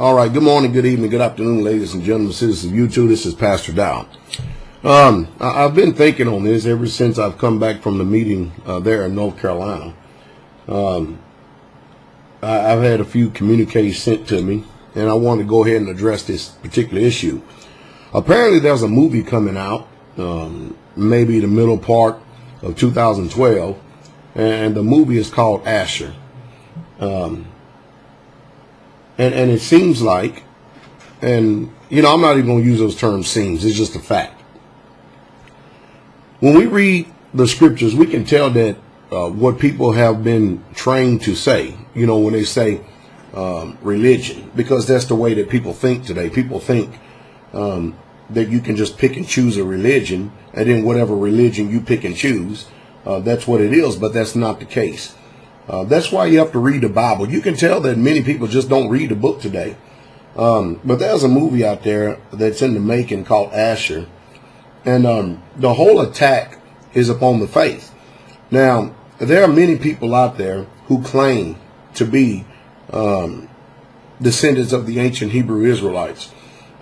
All right. Good morning, good evening, good afternoon, ladies and gentlemen, citizens of YouTube. This is Pastor Dow. I've been thinking on this ever since I've come back from the meeting there in North Carolina. I've had a few communiques sent to me, and I want to go ahead and address this particular issue. Apparently, there's a movie coming out, maybe the middle part of 2012, and the movie is called Asher. And it seems like, and you know, I'm not even going to use those terms seems, it's just a fact. When we read the scriptures, we can tell that what people have been trained to say, you know, when they say religion, because that's the way that people think today. People think that you can just pick and choose a religion, and then whatever religion you pick and choose, that's what it is, but that's not the case. That's why you have to read the Bible. You can tell that many people just don't read the book today. But there's a movie out there that's in the making called Asher. And the whole attack is upon the faith. Now, there are many people out there who claim to be descendants of the ancient Hebrew Israelites.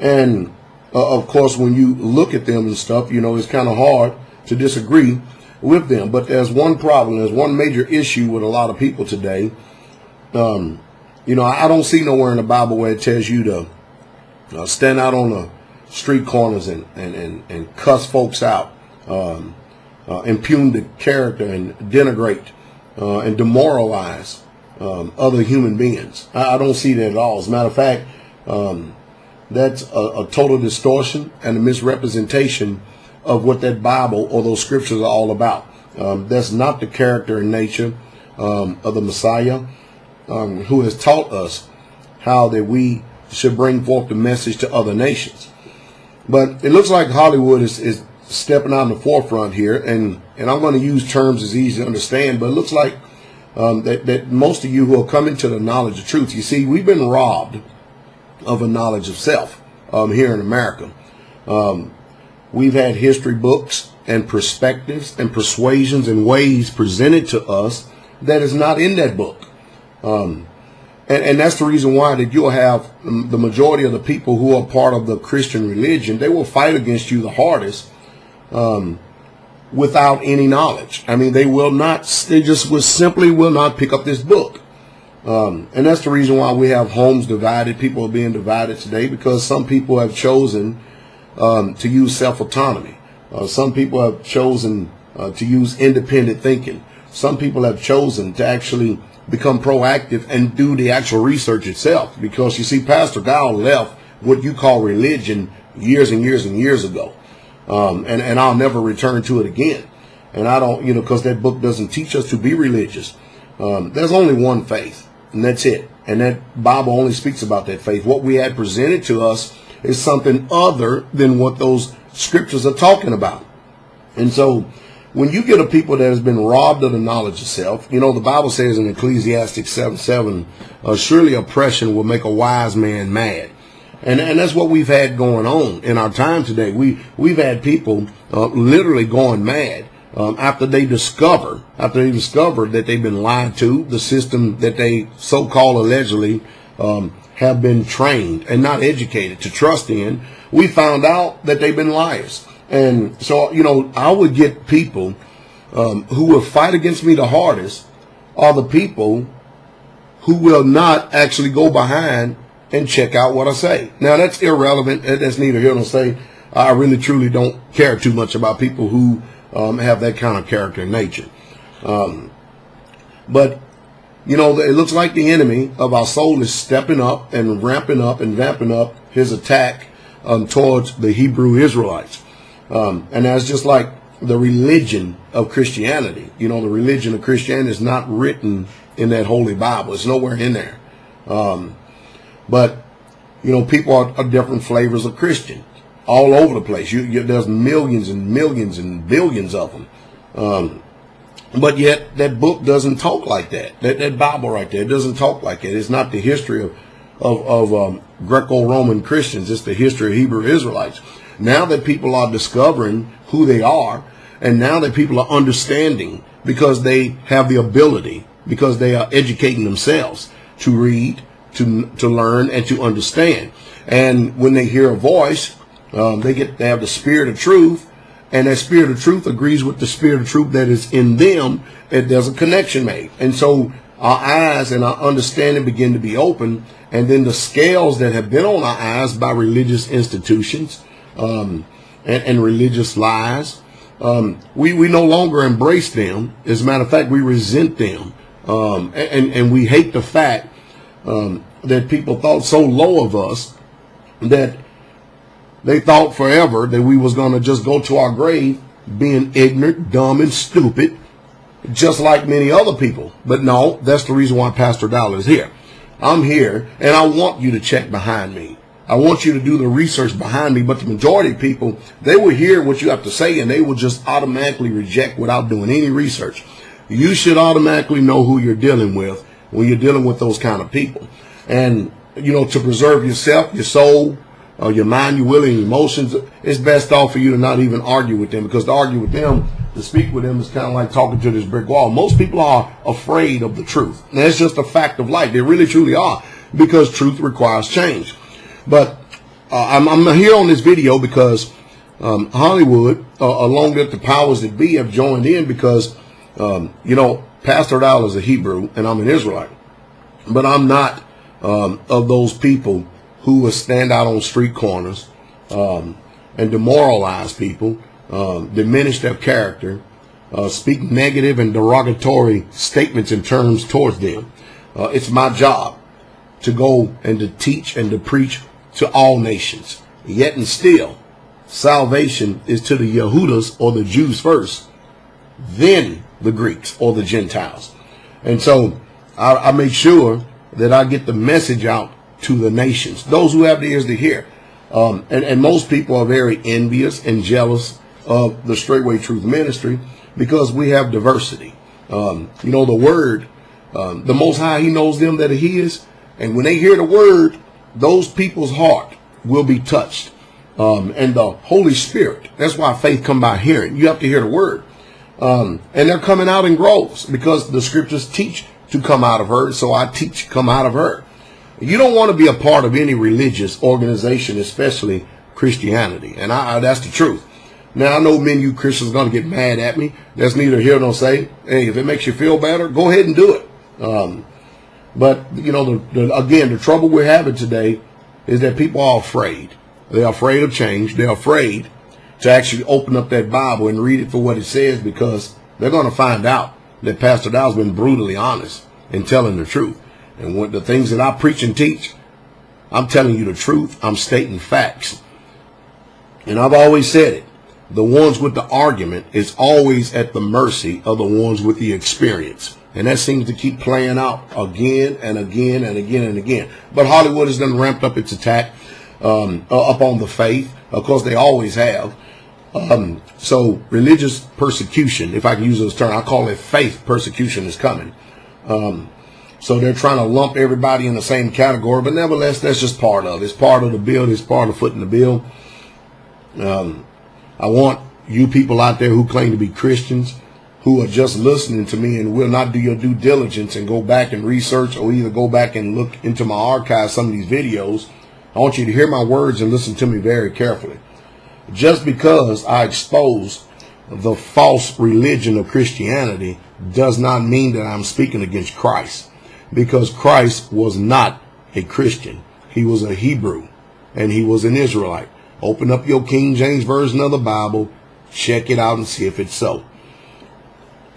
And, of course, when you look at them and stuff, you know, it's kind of hard to disagree with them. But there's one problem. There's one major issue with a lot of people today. You know, I don't see nowhere in the Bible where it tells you to stand out on the street corners and cuss folks out, impugn the character and denigrate and demoralize other human beings. I don't see that at all. As a matter of fact, that's a total distortion and a misrepresentation of what that Bible or those scriptures are all about. That's not the character and nature of the Messiah, who has taught us how that we should bring forth the message to other nations. But it looks like Hollywood is stepping out in the forefront here, and I'm going to use terms as easy to understand, but it looks like that most of you who are coming to the knowledge of truth, you see, we've been robbed of a knowledge of self here in America. We've had history books and perspectives and persuasions and ways presented to us that is not in that book. And that's the reason why that you'll have the majority of the people who are part of the Christian religion, they will fight against you the hardest without any knowledge. I mean, they just simply will not pick up this book. And that's the reason why we have homes divided. People are being divided today because some people have chosen to use self-autonomy. Some people have chosen to use independent thinking. Some people have chosen to actually become proactive and do the actual research itself. Because you see, Pastor Dow left what you call religion years and years and years ago. And I'll never return to it again. And I don't, you know, because that book doesn't teach us to be religious. There's only one faith, and that's it. And that Bible only speaks about that faith. What we had presented to us is something other than what those scriptures are talking about. And so when you get a people that has been robbed of the knowledge of self, you know, the Bible says in Ecclesiastes 7:7, surely oppression will make a wise man mad. And that's what we've had going on in our time today. We've had people literally going mad after they discover that they've been lied to, the system that they so-called allegedly have been trained and not educated to trust in. We found out that they've been liars. And so, you know, I would get people who will fight against me the hardest are the people who will not actually go behind and check out what I say. Now, that's irrelevant. That's neither here nor there. I really, truly don't care too much about people who have that kind of character and nature. But, you know, it looks like the enemy of our soul is stepping up and ramping up and vamping up his attack towards the Hebrew Israelites. And that's just like the religion of Christianity. You know, the religion of Christianity is not written in that Holy Bible. It's nowhere in there. But, you know, people are different flavors of Christian all over the place. There's millions and millions and billions of them. But yet that book doesn't talk like that. That Bible right there doesn't talk like that. It's not the history of Greco-Roman Christians. It's the history of Hebrew Israelites. Now that people are discovering who they are, and now that people are understanding because they have the ability, because they are educating themselves to read, to learn and to understand. And when they hear a voice, they have the spirit of truth, and that spirit of truth agrees with the spirit of truth that is in them, and there's a connection made. And so our eyes and our understanding begin to be open, and then the scales that have been on our eyes by religious institutions and religious lies, we no longer embrace them. As a matter of fact, we resent them, and we hate the fact that people thought so low of us that they thought forever that we was going to just go to our grave being ignorant, dumb, and stupid, just like many other people. But no, that's the reason why Pastor Dollar is here. I'm here, and I want you to check behind me. I want you to do the research behind me. But the majority of people, they will hear what you have to say, and they will just automatically reject without doing any research. You should automatically know who you're dealing with when you're dealing with those kind of people. And, you know, to preserve yourself, your soul, your mind, your will, and your emotions, it's best off for you to not even argue with them, because to argue with them, to speak with them, is kind of like talking to this brick wall. Most people are afraid of the truth. And that's just a fact of life. They really, truly are, because truth requires change. But I'm here on this video because Hollywood, along with the powers that be, have joined in because, you know, Pastor Dollar is a Hebrew and I'm an Israelite. But I'm not of those people who will stand out on street corners and demoralize people, diminish their character, speak negative and derogatory statements and terms towards them. It's my job to go and to teach and to preach to all nations. Yet and still, salvation is to the Yehudas or the Jews first, then the Greeks or the Gentiles. And so I make sure that I get the message out to the nations, those who have the ears to hear. And most people are very envious and jealous of the Straightway Truth Ministry because we have diversity. You know, the word, the Most High, He knows them that He is. And when they hear the word, those people's heart will be touched. And the Holy Spirit, that's why faith come by hearing. You have to hear the word. And they're coming out in groves because the scriptures teach to come out of her. So I teach come out of her. You don't want to be a part of any religious organization, especially Christianity. And that's the truth. Now, I know many of you Christians are going to get mad at me. That's neither here nor say. Hey, if it makes you feel better, go ahead and do it. But, you know, again, the trouble we're having today is that people are afraid. They're afraid of change. They're afraid to actually open up that Bible and read it for what it says, because they're going to find out that Pastor Dow's been brutally honest in telling the truth. And what the things that I preach and teach, I'm telling you the truth. I'm stating facts. And I've always said it. The ones with the argument is always at the mercy of the ones with the experience. And that seems to keep playing out again and again and again and again. But Hollywood has done ramped up its attack up on the faith. Of course, they always have. So religious persecution, if I can use those terms, I call it faith persecution, is coming. So they're trying to lump everybody in the same category. But nevertheless, that's just part of it. It's part of the bill. It's part of footing the bill. I want you people out there who claim to be Christians, who are just listening to me and will not do your due diligence and go back and research, or either go back and look into my archives, some of these videos. I want you to hear my words and listen to me very carefully. Just because I expose the false religion of Christianity does not mean that I'm speaking against Christ, because Christ was not a Christian. He was a Hebrew and he was an Israelite. Open up your King James Version of the Bible, check it out and see if it's so.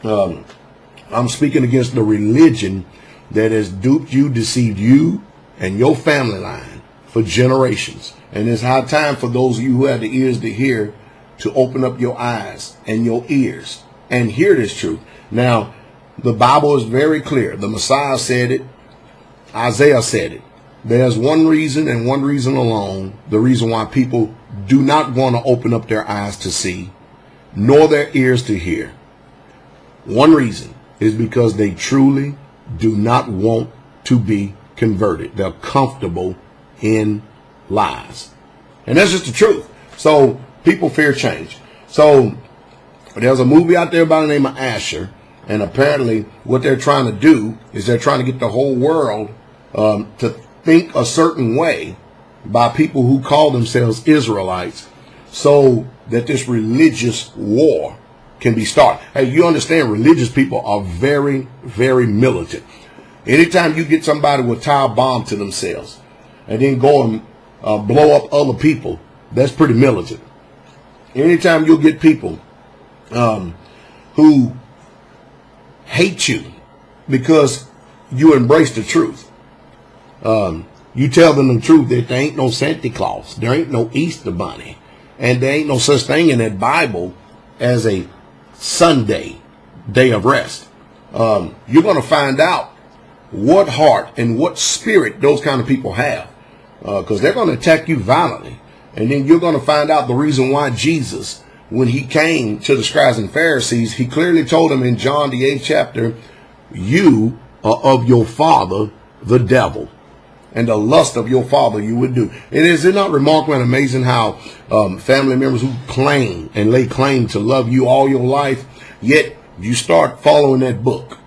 I'm speaking against the religion that has duped you, deceived you and your family line for generations. And it's high time for those of you who have the ears to hear to open up your eyes and your ears and hear this truth. Now, the Bible is very clear. The Messiah said it. Isaiah said it. There's one reason and one reason alone, the reason why people do not want to open up their eyes to see, nor their ears to hear. One reason is because they truly do not want to be converted. They're comfortable in lies. And that's just the truth. So people fear change. So there's a movie out there by the name of Asher. And apparently what they're trying to do is they're trying to get the whole world to think a certain way by people who call themselves Israelites so that this religious war can be started. Hey, you understand religious people are very, very militant. Anytime you get somebody will tie a bomb to themselves and then go and blow up other people, that's pretty militant. Anytime you'll get people who hate you because you embrace the truth. You tell them the truth that there ain't no Santa Claus, there ain't no Easter Bunny, and there ain't no such thing in that Bible as a Sunday day of rest. You're going to find out what heart and what spirit those kind of people have, because they're going to attack you violently. And then you're going to find out the reason why Jesus, when he came to the scribes and Pharisees, he clearly told them in John the 8th chapter, you are of your father, the devil, and the lust of your father you would do. And is it not remarkable and amazing how family members who claim and lay claim to love you all your life, yet you start following that book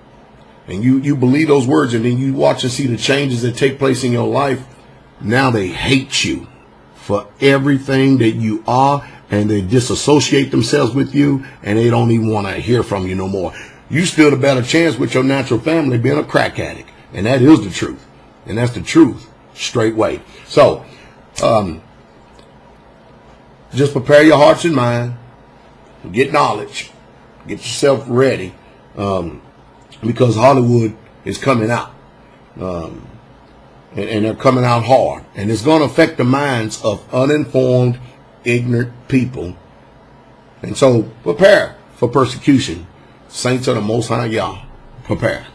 and you believe those words, and then you watch and see the changes that take place in your life. Now they hate you for everything that you are, and they disassociate themselves with you, and they don't even want to hear from you no more. You stood a better chance with your natural family being a crack addict, and that is the truth. And that's the truth, straightway. So, just prepare your hearts and mind, get knowledge, get yourself ready, because Hollywood is coming out, and they're coming out hard, and it's going to affect the minds of uninformed, ignorant people. And so, prepare for persecution. Saints of the Most High Yah, prepare.